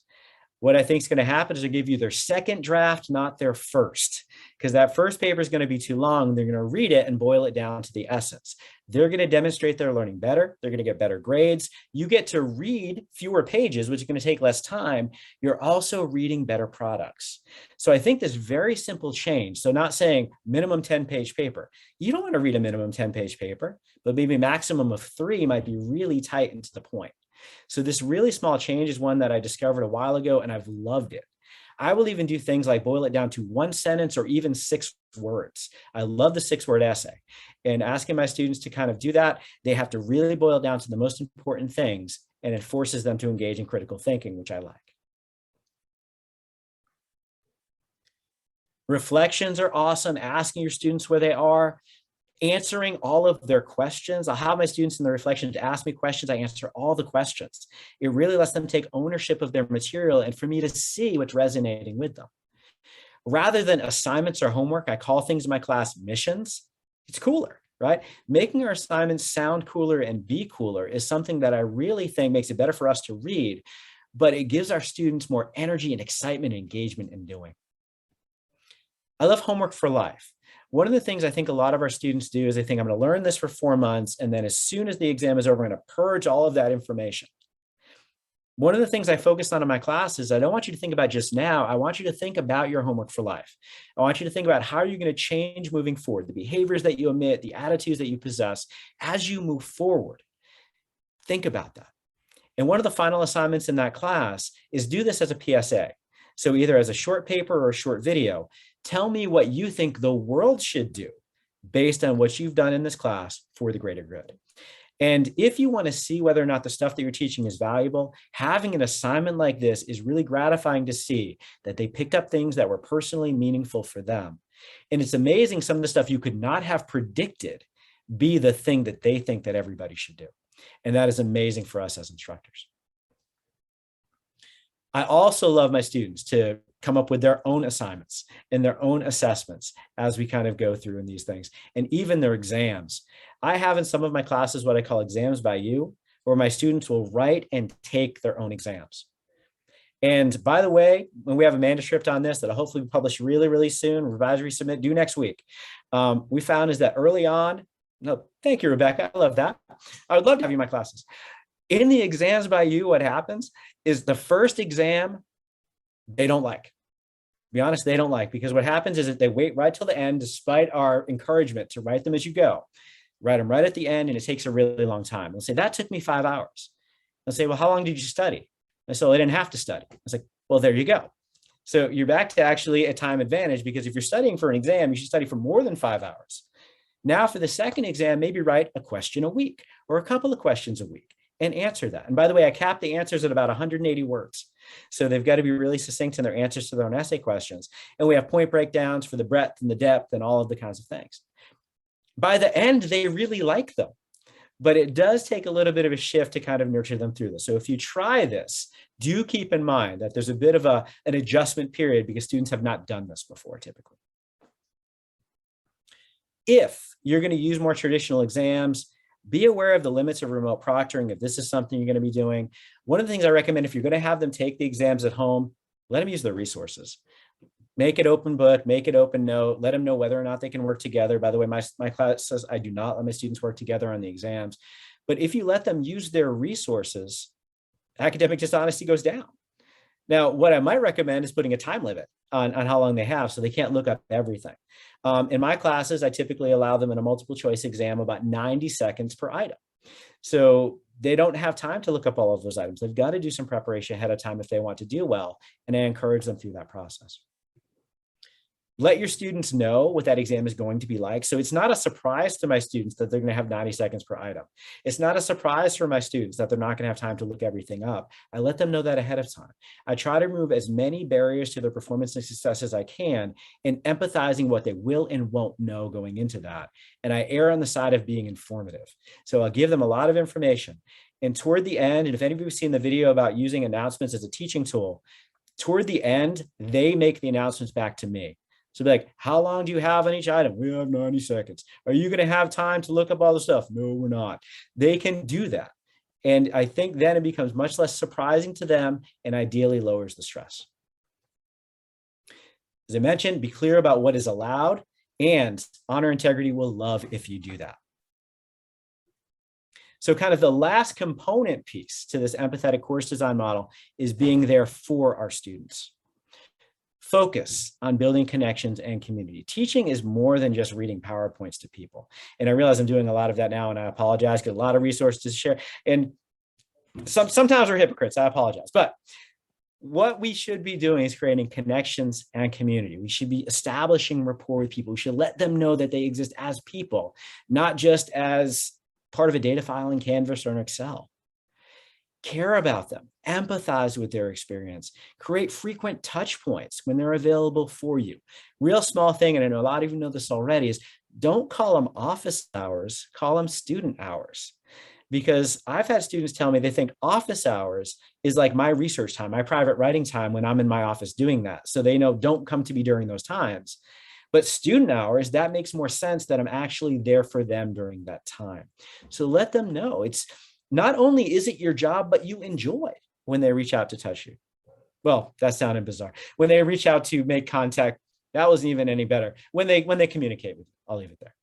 What I think is going to happen is they'll give you their second draft, not their first, because that first paper is going to be too long. They're going to read it and boil it down to the essence. They're going to demonstrate their learning better. They're going to get better grades. You get to read fewer pages, which is going to take less time. You're also reading better products. So I think this very simple change, so not saying minimum 10-page paper. You don't want to read a minimum 10-page paper, but maybe maximum of 3 might be really tight and to the point. So this really small change is one that I discovered a while ago, and I've loved it. I will even do things like boil it down to 1 sentence or even 6 words. I love the 6-word essay. And asking my students to kind of do that, they have to really boil down to the most important things, and it forces them to engage in critical thinking, which I like. Reflections are awesome. Asking your students where they are. Answering all of their questions. I'll have my students in the reflection to ask me questions. I answer all the questions. It really lets them take ownership of their material and for me to see what's resonating with them. Rather than assignments or homework, I call things in my class missions. It's cooler, right? Making our assignments sound cooler and be cooler is something that I really think makes it better for us to read, but it gives our students more energy and excitement and engagement in doing. I love homework for life. One of the things I think a lot of our students do is they think I'm going to learn this for 4 months. And then as soon as the exam is over, I'm going to purge all of that information. One of the things I focused on in my class is I don't want you to think about just now. I want you to think about your homework for life. I want you to think about how you're going to change moving forward, the behaviors that you emit, the attitudes that you possess as you move forward. Think about that. And one of the final assignments in that class is do this as a PSA. So either as a short paper or a short video, tell me what you think the world should do based on what you've done in this class for the greater good. And if you want to see whether or not the stuff that you're teaching is valuable, having an assignment like this is really gratifying to see that they picked up things that were personally meaningful for them. And it's amazing some of the stuff you could not have predicted be the thing that they think that everybody should do. And that is amazing for us as instructors. I also love my students to come up with their own assignments and their own assessments as we kind of go through in these things, and even their exams. I have in some of my classes what I call exams by you, where my students will write and take their own exams. And by the way, when we have a manuscript on this that I'll hopefully publish really, really soon, revise, resubmit, due next week, we found is that early on, no, thank you, Rebecca, I love that. I would love to have you in my classes. In the exams by you, what happens is the first exam, they don't like. Be honest, they don't like, because what happens is that they wait right till the end, despite our encouragement to write them as you go. Write them right at the end, and it takes a really long time. They'll say, that took me 5 hours. They'll say, well, how long did you study? I said, well, I didn't have to study. I was like, well, there you go. So you're back to actually a time advantage, because if you're studying for an exam, you should study for more than 5 hours. Now for the second exam, maybe write a question a week or a couple of questions a week and answer that. And by the way, I cap the answers at about 180 words. So they've got to be really succinct in their answers to their own essay questions. And we have point breakdowns for the breadth and the depth and all of the kinds of things. By the end, they really like them, but it does take a little bit of a shift to kind of nurture them through this. So if you try this, do keep in mind that there's a bit of an adjustment period, because students have not done this before typically. If you're going to use more traditional exams, be aware of the limits of remote proctoring if this is something you're going to be doing. One of the things I recommend, if you're going to have them take the exams at home, let them use their resources. Make it open book, make it open note, let them know whether or not they can work together. By the way, my class says I do not let my students work together on the exams. But if you let them use their resources, academic dishonesty goes down. Now, what I might recommend is putting a time limit on how long they have, so they can't look up everything. In my classes, I typically allow them in a multiple choice exam about 90 seconds per item. So they don't have time to look up all of those items. They've got to do some preparation ahead of time if they want to do well, and I encourage them through that process. Let your students know what that exam is going to be like. So it's not a surprise to my students that they're going to have 90 seconds per item. It's not a surprise for my students that they're not going to have time to look everything up. I let them know that ahead of time. I try to remove as many barriers to their performance and success as I can, in empathizing what they will and won't know going into that. And I err on the side of being informative. So I'll give them a lot of information. And toward the end, and if any of you have seen the video about using announcements as a teaching tool, toward the end, they make the announcements back to me. So be like, how long do you have on each item? We have 90 seconds. Are you going to have time to look up all the stuff? No, we're not. They can do that. And I think then it becomes much less surprising to them and ideally lowers the stress. As I mentioned, be clear about what is allowed, and Honor Integrity will love if you do that. So kind of the last component piece to this empathetic course design model is being there for our students. Focus on building connections and community. Teaching is more than just reading PowerPoints to people. And I realize I'm doing a lot of that now, and I apologize, because a lot of resources to share. And sometimes we're hypocrites, I apologize. But what we should be doing is creating connections and community. We should be establishing rapport with people. We should let them know that they exist as people, not just as part of a data file in Canvas or in Excel. Care about them, empathize with their experience, create frequent touch points when they're available for you. Real small thing, and I know a lot of you know this already, is don't call them office hours, call them student hours. Because I've had students tell me they think office hours is like my research time, my private writing time when I'm in my office doing that. So they know don't come to me during those times. But student hours, that makes more sense, that I'm actually there for them during that time. So let them know it's not only is it your job, but you enjoy when they reach out to touch you. Well, that sounded bizarre. When they reach out to make contact, that wasn't even any better. When they communicate with you, I'll leave it there.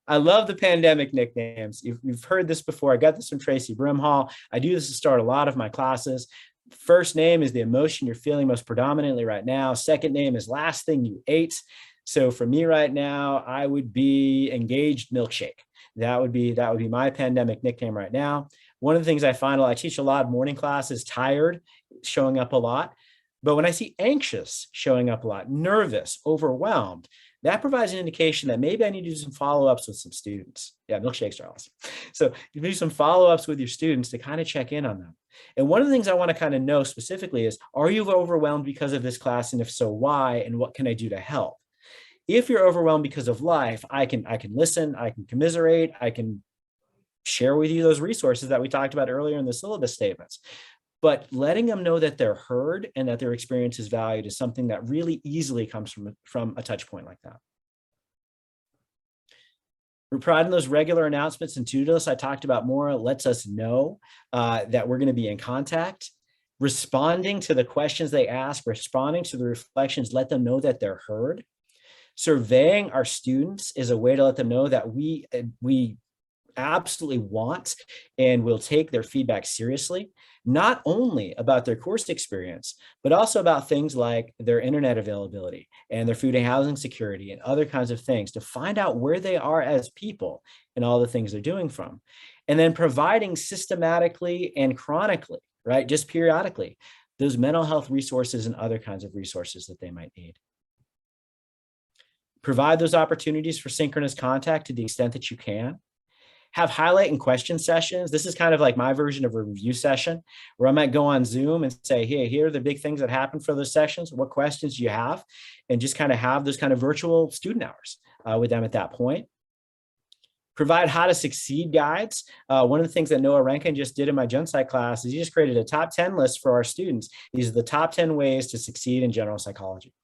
I love the pandemic nicknames. You've heard this before. I got this from Tracy Brimhall. I do this to start a lot of my classes. First name is the emotion you're feeling most predominantly right now. Second name is last thing you ate. So for me right now, I would be engaged milkshake. That would be my pandemic nickname right now. One of the things I find, I teach a lot of morning classes, tired, showing up a lot. But when I see anxious showing up a lot, nervous, overwhelmed, that provides an indication that maybe I need to do some follow-ups with some students. Yeah, milkshakes are awesome. So you do some follow-ups with your students to kind of check in on them. And one of the things I want to kind of know specifically is, are you overwhelmed because of this class? And if so, why? And what can I do to help? If you're overwhelmed because of life, I can listen, I can commiserate, I can share with you those resources that we talked about earlier in the syllabus statements. But letting them know that they're heard and that their experience is valued is something that really easily comes from a touch point like that. We're providing those regular announcements and to-do lists I talked about more lets us know that we're going to be in contact. Responding to the questions they ask, responding to the reflections, let them know that they're heard. Surveying our students is a way to let them know that we absolutely want and will take their feedback seriously, not only about their course experience, but also about things like their internet availability and their food and housing security and other kinds of things, to find out where they are as people and all the things they're doing from. And then providing systematically and chronically, right, just periodically, those mental health resources and other kinds of resources that they might need. Provide those opportunities for synchronous contact to the extent that you can. Have highlight and question sessions. This is kind of like my version of a review session, where I might go on Zoom and say, hey, here are the big things that happen for those sessions. What questions do you have? And just kind of have those kind of virtual student hours with them at that point. Provide how to succeed guides. One of the things that Noah Rankin just did in my Gen Psych class is he just created a top 10 list for our students. These are the top 10 ways to succeed in general psychology.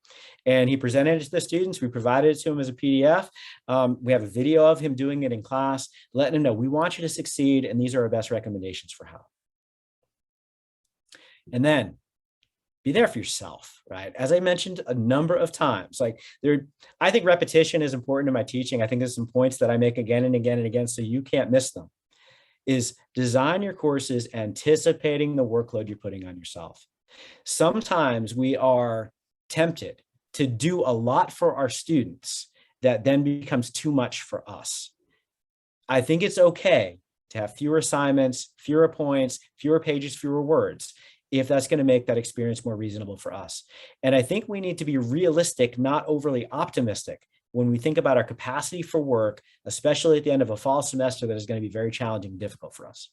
And he presented it to the students. We provided it to him as a PDF. We have a video of him doing it in class, letting him know, we want you to succeed, and these are our best recommendations for how. And then be there for yourself, right? As I mentioned a number of times, I think repetition is important in my teaching. I think there's some points that I make again and again and again, so you can't miss them, is design your courses anticipating the workload you're putting on yourself. Sometimes we are tempted to do a lot for our students that then becomes too much for us. I think it's okay to have fewer assignments, fewer points, fewer pages, fewer words, if that's going to make that experience more reasonable for us. And I think we need to be realistic, not overly optimistic, when we think about our capacity for work, especially at the end of a fall semester that is going to be very challenging and difficult for us.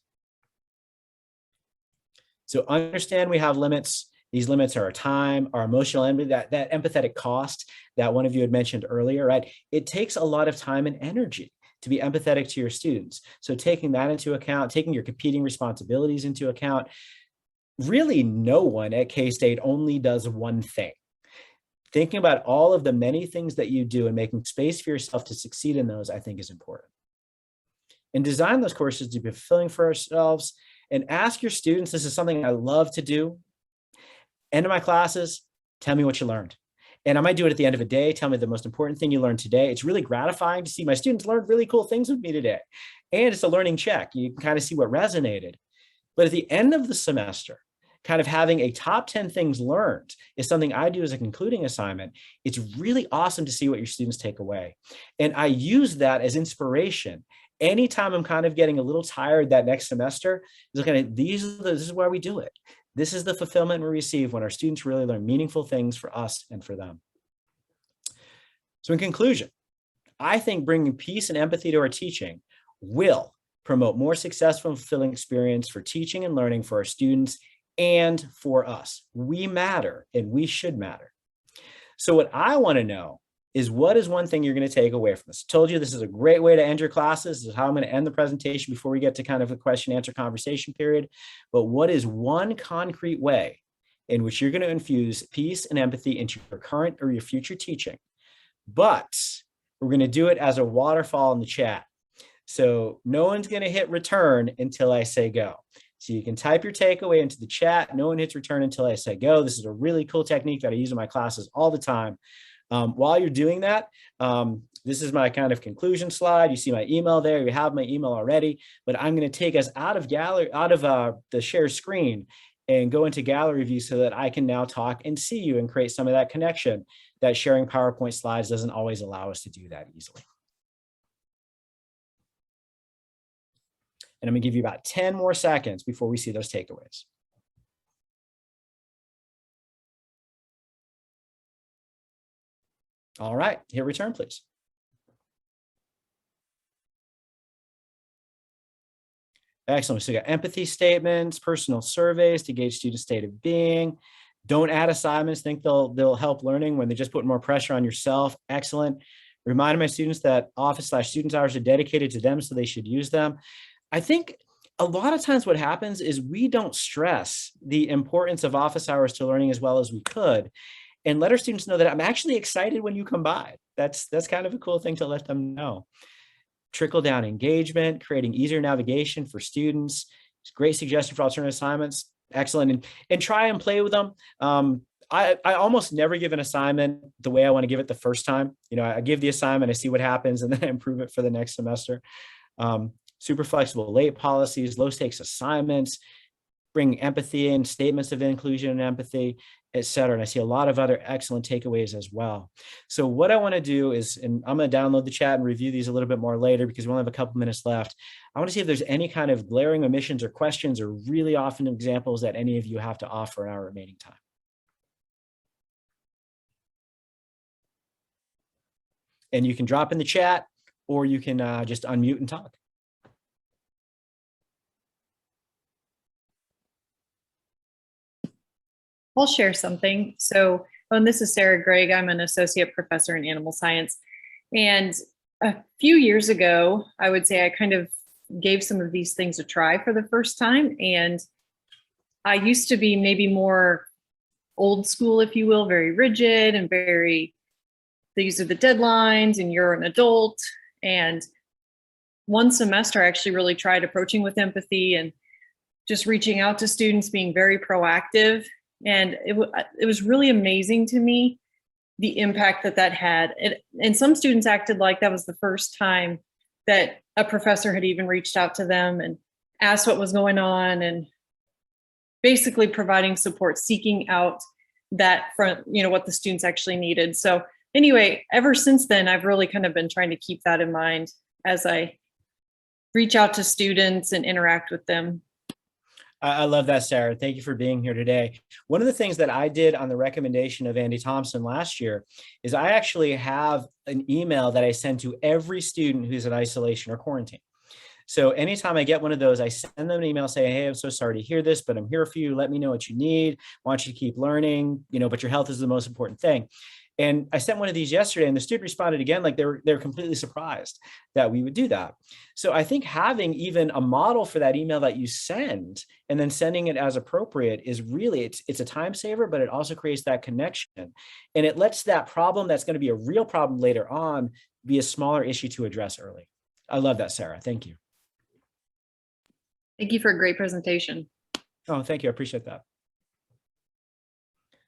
So understand we have limits. These limits are our time, our emotional empathy, that empathetic cost that one of you had mentioned earlier, right? It takes a lot of time and energy to be empathetic to your students. So taking that into account, taking your competing responsibilities into account, really no one at K-State only does one thing. Thinking about all of the many things that you do and making space for yourself to succeed in those, I think is important. And design those courses to be fulfilling for ourselves, and ask your students, this is something I love to do. End of my classes, tell me what you learned. And I might do it at the end of a day. Tell me the most important thing you learned today. It's really gratifying to see my students learn really cool things with me today. And it's a learning check. You can kind of see what resonated. But at the end of the semester, kind of having a top 10 things learned is something I do as a concluding assignment. It's really awesome to see what your students take away. And I use that as inspiration. Anytime I'm kind of getting a little tired that next semester, this is where we do it. This is the fulfillment we receive when our students really learn meaningful things for us and for them. So in conclusion, I think bringing peace and empathy to our teaching will promote more successful and fulfilling experience for teaching and learning for our students and for us. We matter, and we should matter. So what I want to know is, what is one thing you're going to take away from this? I told you this is a great way to end your classes. This is how I'm going to end the presentation before we get to kind of a question answer conversation period. But what is one concrete way in which you're going to infuse peace and empathy into your current or your future teaching? But we're going to do it as a waterfall in the chat. So no one's going to hit return until I say go. So you can type your takeaway into the chat. No one hits return until I say go. This is a really cool technique that I use in my classes all the time. While you're doing that, this is my kind of conclusion slide. You see my email there. You have my email already, but I'm going to take us out of the share screen and go into gallery view so that I can now talk and see you and create some of that connection that sharing PowerPoint slides doesn't always allow us to do that easily. And I'm going to give you about 10 more seconds before we see those takeaways. All right, hit return, please. Excellent. So we got empathy statements, personal surveys to gauge student state of being. Don't add assignments. Think they'll help learning when they just put more pressure on yourself. Excellent. Reminding my students that office/students hours are dedicated to them, so they should use them. I think a lot of times what happens is we don't stress the importance of office hours to learning as well as we could, and let our students know that I'm actually excited when you come by. That's kind of a cool thing to let them know. Trickle down engagement, creating easier navigation for students. It's a great suggestion for alternative assignments. Excellent. And try and play with them. I almost never give an assignment the way I want to give it the first time. You know, I give the assignment, I see what happens, and then I improve it for the next semester. Super flexible late policies, low stakes assignments, bring empathy in, statements of inclusion and empathy, et cetera. And I see a lot of other excellent takeaways as well. So what I want to do is, and I'm going to download the chat and review these a little bit more later because we only have a couple minutes left. I want to see if there's any kind of glaring omissions or questions or really often examples that any of you have to offer in our remaining time. And you can drop in the chat, or you can just unmute and talk. I'll share something. So, and this is Sarah Gregg. I'm an associate professor in animal science. And a few years ago, I would say I kind of gave some of these things a try for the first time. And I used to be maybe more old school, if you will, very rigid and these are the deadlines and you're an adult. And one semester I actually really tried approaching with empathy and just reaching out to students, being very proactive. And it was really amazing to me, the impact that had. And some students acted like that was the first time that a professor had even reached out to them and asked what was going on, and basically providing support, seeking out that from, what the students actually needed. So anyway, ever since then, I've really kind of been trying to keep that in mind as I reach out to students and interact with them. I love that, Sarah. Thank you for being here today. One of the things that I did on the recommendation of Andy Thompson last year is I actually have an email that I send to every student who's in isolation or quarantine. So anytime I get one of those, I send them an email saying, hey, I'm so sorry to hear this, but I'm here for you. Let me know what you need. I want you to keep learning, but your health is the most important thing. And I sent one of these yesterday, and the student responded again, like they were completely surprised that we would do that. So I think having even a model for that email that you send and then sending it as appropriate is really, it's a time saver, but it also creates that connection. And it lets that problem that's going to be a real problem later on be a smaller issue to address early. I love that, Sarah. Thank you. Thank you for a great presentation. Oh, thank you. I appreciate that.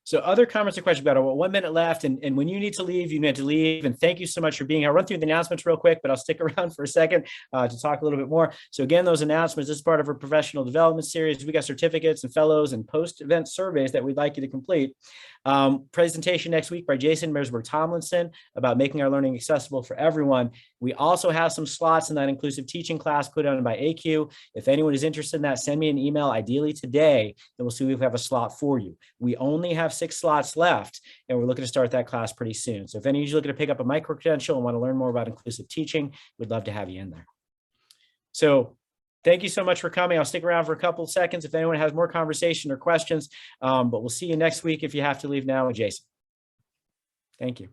So other comments or questions about it? Well, 1 minute left. And when you need to leave, you need to leave. And thank you so much for being here. I'll run through the announcements real quick, but I'll stick around for a second to talk a little bit more. So again, those announcements, this is part of our professional development series. We got certificates and fellows and post-event surveys that we'd like you to complete. Presentation next week by Jason Mersberg Tomlinson about making our learning accessible for everyone. We also have some slots in that inclusive teaching class put on by AQ. If anyone is interested in that, send me an email, ideally today, and we'll see if we have a slot for you. We only have 6 slots left, and we're looking to start that class pretty soon. So if any of you are looking to pick up a micro credential and want to learn more about inclusive teaching, we'd love to have you in there. So thank you so much for coming. I'll stick around for a couple of seconds if anyone has more conversation or questions, but we'll see you next week if you have to leave now with Jason. Thank you.